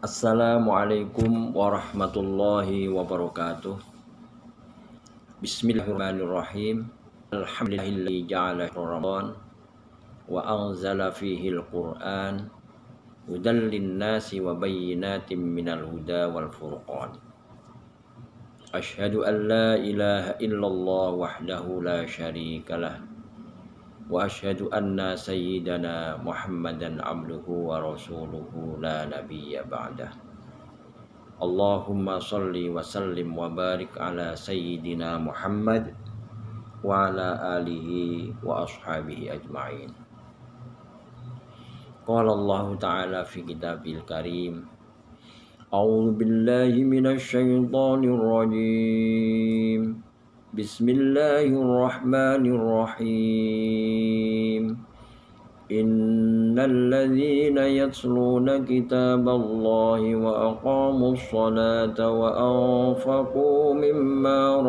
Assalamualaikum warahmatullahi wabarakatuh. Bismillahirrahmanirrahim. Alhamdulillahilladzi ja'ala Ramadan wa anzala fihi al-Qur'an hudan lin-nasi wa bayyinatin minal huda wal furqan. Asyhadu an la ilaha illallah wahdahu la syarikalah wa asyhadu anna sayyidana Muhammadan abduhu wa rasuluhu la nabiyya ba'dah. Allahumma salli wa sallim wa barik ala sayyidina Muhammad wa ala alihi wa ashabihi ajma'in. Qala Allah ta'ala fi kitabil karim, a'udzu billahi minasy syaithanir rajim. Bismillahirrahmanirrahim. Innal ladzina yatluna kitaballahi wa aqamus salata wa anfaqu mimma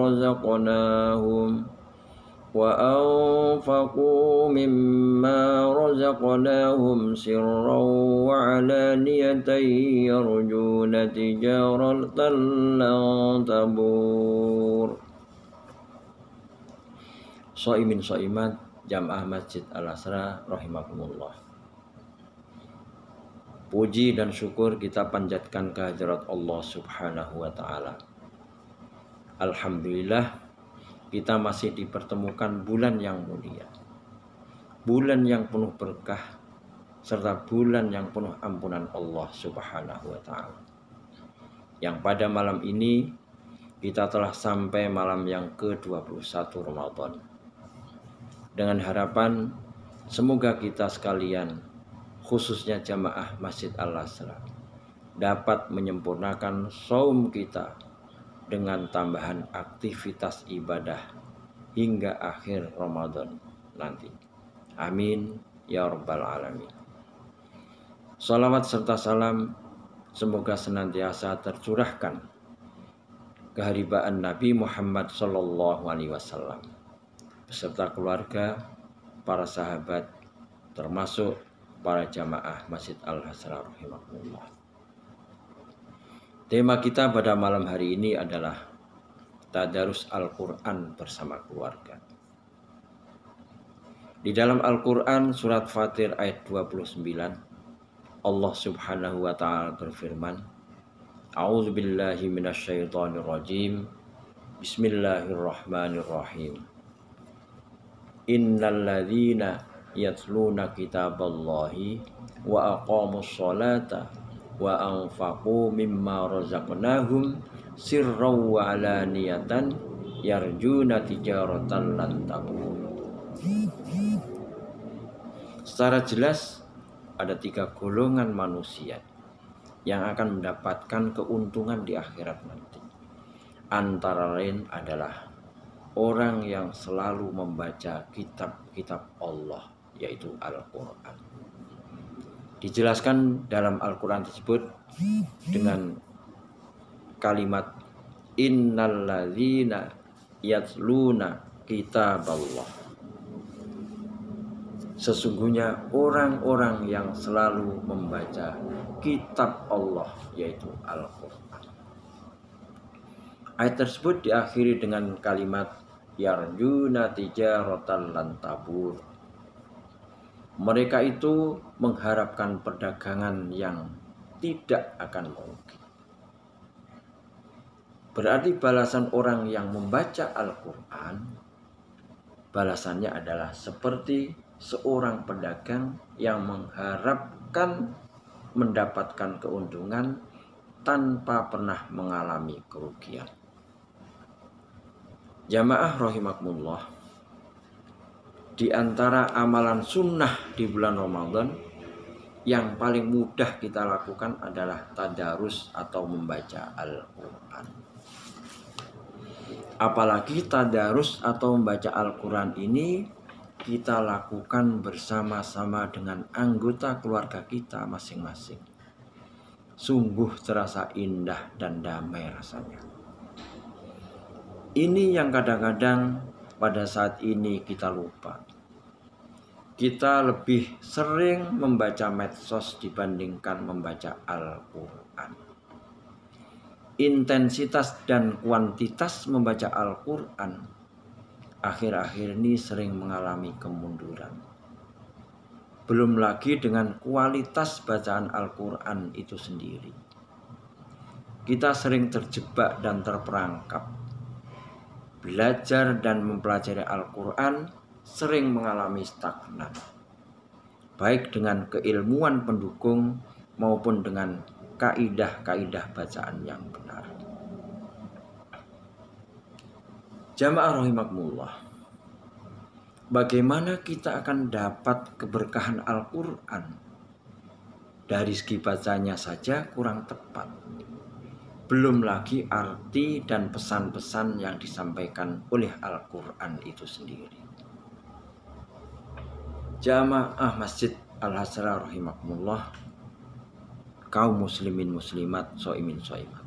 razaqnahum sirran wa alaniyatan yarjuna tijaratan lan tabur. Shaimin shaimat Jamaah Masjid Al-Asra rahimakumullah. Puji dan syukur kita panjatkan kehadirat Allah Subhanahu wa taala. Alhamdulillah kita masih dipertemukan bulan yang mulia. Bulan yang penuh berkah serta bulan yang penuh ampunan Allah Subhanahu wa taala. Yang pada malam ini kita telah sampai malam yang ke-21 Ramadan. Dengan harapan semoga kita sekalian, khususnya jamaah Masjid Al-Asra, dapat menyempurnakan shaum kita dengan tambahan aktivitas ibadah hingga akhir Ramadan nanti. Amin ya rabbal alamin. Salawat serta salam semoga senantiasa tercurahkan keharibaan Nabi Muhammad SAW beserta keluarga, para sahabat, termasuk para jamaah Masjid Al-Asra rahimahullah. Tema kita pada malam hari ini adalah tadarus Al-Quran bersama keluarga. Di dalam Al-Quran surat Fatir ayat 29, Allah Subhanahu wa ta'ala berfirman, A'udzu billahi minasyaitonir rajim. Bismillahirrahmanirrahim. Innal ladzina yatluna kitaballahi wa aqamus salata wa anfaqu mimma razaqnahum sirran wa alaniyatan yarjuna tijaratan lan tabur. Secara jelas ada 3 golongan manusia yang akan mendapatkan keuntungan di akhirat nanti. Antara lain adalah orang yang selalu membaca kitab-kitab Allah, yaitu Al-Quran. Dijelaskan dalam Al-Quran tersebut dengan kalimat innal ladzina yatluna kitaballah. Sesungguhnya orang-orang yang selalu membaca kitab Allah, yaitu Al-Quran. Ayat tersebut diakhiri dengan kalimat yarjuna tijaratan lan tabur. Mereka itu mengharapkan perdagangan yang tidak akan merugi. Berarti balasan orang yang membaca Al-Quran, balasannya adalah seperti seorang pedagang yang mengharapkan mendapatkan keuntungan tanpa pernah mengalami kerugian. Jamaah rahimakumullah, di antara amalan sunnah di bulan Ramadan yang paling mudah kita lakukan adalah tadarus atau membaca Al-Quran. Apalagi tadarus atau membaca Al-Quran ini kita lakukan bersama-sama dengan anggota keluarga kita masing-masing. Sungguh terasa indah dan damai rasanya. Ini yang kadang-kadang pada saat ini kita lupa. kita lebih sering membaca medsos dibandingkan membaca Al-Quran. Intensitas dan kuantitas membaca Al-Quran akhir-akhir ini sering mengalami kemunduran. Belum lagi dengan kualitas bacaan Al-Quran itu sendiri. Kita sering terjebak dan terperangkap. Belajar dan mempelajari Al-Quran sering mengalami stagnan, baik dengan keilmuan pendukung maupun dengan kaidah-kaidah bacaan yang benar. Jamaah rahimakumullah, bagaimana kita akan dapat keberkahan Al-Quran? Dari segi bacanya saja kurang tepat, belum lagi arti dan pesan-pesan yang disampaikan oleh Al-Quran itu sendiri. Jamaah Masjid Al-Hasra rahimakumullah, kaum muslimin muslimat, soimin soimat,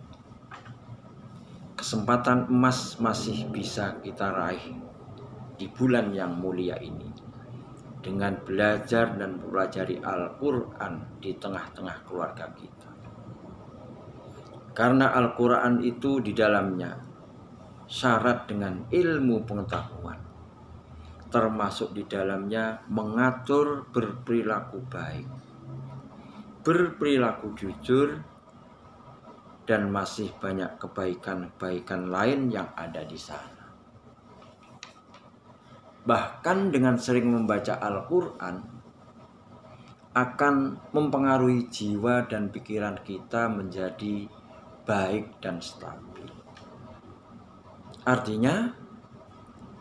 kesempatan emas masih bisa kita raih di bulan yang mulia ini dengan belajar dan mempelajari Al-Quran di tengah-tengah keluarga kita. Karena Al-Quran itu di dalamnya syarat dengan ilmu pengetahuan, termasuk di dalamnya mengatur berperilaku baik, berperilaku jujur, dan masih banyak kebaikan-kebaikan lain yang ada di sana. Bahkan dengan sering membaca Al-Quran akan mempengaruhi jiwa dan pikiran kita menjadi baik dan stabil. Artinya,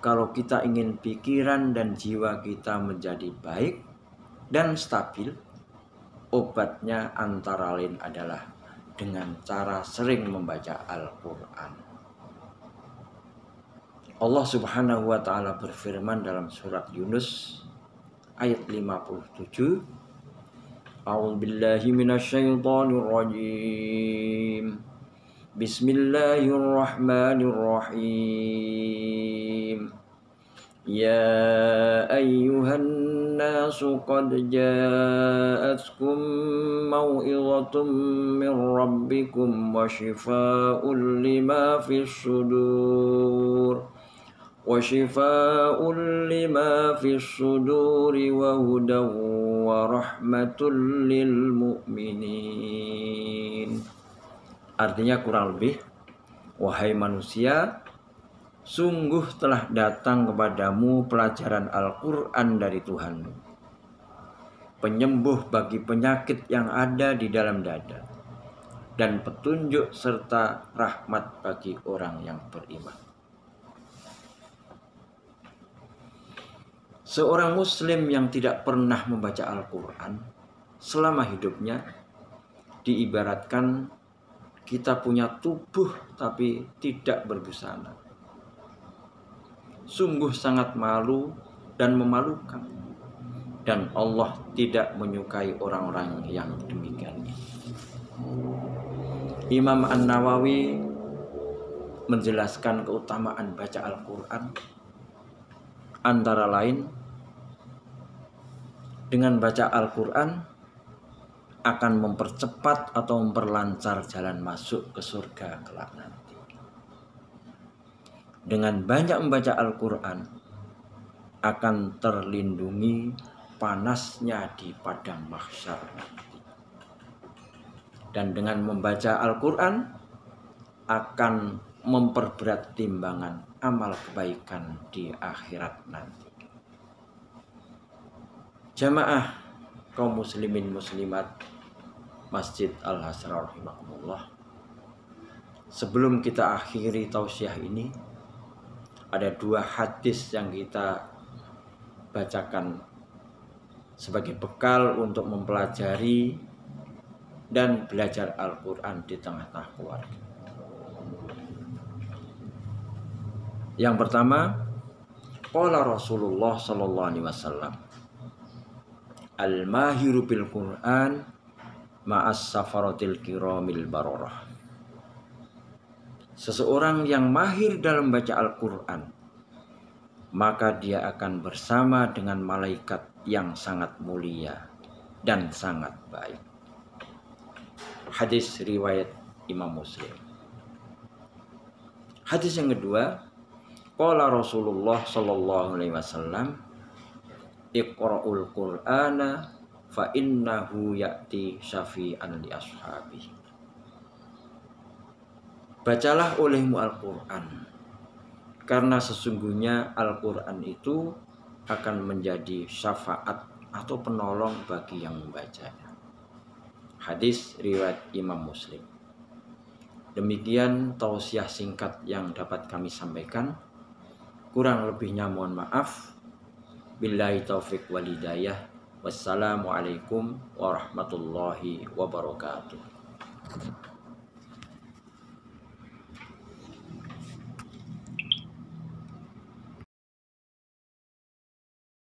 kalau kita ingin pikiran dan jiwa kita menjadi baik dan stabil, obatnya antara lain adalah dengan cara sering membaca Al-Quran. Allah Subhanahu wa ta'ala berfirman dalam surat Yunus ayat 57, A'udzubillahi minasyaitonirrajim. Bismillahirrahmanirrahim. Ya ayyuhan nasu qad ja'atkum mau'izatun min rabbikum wa shifaa'un lima fis sudur wa hudaw wa rahmatul lil mu'minin. Artinya kurang lebih, wahai manusia, sungguh telah datang kepadamu pelajaran Al-Quran dari Tuhanmu, penyembuh bagi penyakit yang ada di dalam dada, dan petunjuk serta rahmat bagi orang yang beriman. Seorang muslim yang tidak pernah membaca Al-Quran selama hidupnya diibaratkan kita punya tubuh tapi tidak berbusana. Sungguh sangat malu dan memalukan, dan Allah tidak menyukai orang-orang yang demikian. Imam An-Nawawi menjelaskan keutamaan baca Al-Quran, antara lain dengan baca Al-Quran akan mempercepat atau memperlancar jalan masuk ke surga kelak nanti. Dengan banyak membaca Al-Quran akan terlindungi panasnya di padang mahsyar nanti. Dan dengan membaca Al-Quran akan memperberat timbangan amal kebaikan di akhirat nanti. Jamaah kaum muslimin muslimat Masjid Al-Hasra rahimahumullah, sebelum kita akhiri tausiah ini, ada dua hadis yang kita bacakan sebagai bekal untuk mempelajari dan belajar Al-Quran di tengah-tengah keluarga. Yang pertama, qala Rasulullah sallallahu alaihi wasallam, al-mahiru bil Quran ma'as safaratil kiramil bararah. Seseorang yang mahir dalam baca Al-Quran, maka dia akan bersama dengan malaikat yang sangat mulia dan sangat baik. Hadis riwayat Imam Muslim. Hadis yang kedua, qala Rasulullah sallallahu alaihi wasallam, Iqra'ul Qur'ana fa innahu ya'ti syafi'an li ashabi. Bacalah olehmu Al-Qur'an, karena sesungguhnya Al-Qur'an itu akan menjadi syafaat atau penolong bagi yang membacanya. Hadis riwayat Imam Muslim. Demikian tausiah singkat yang dapat kami sampaikan. Kurang lebihnya mohon maaf. Billahi taufiq wal hidayah. Wassalamualaikum warahmatullahi wabarakatuh.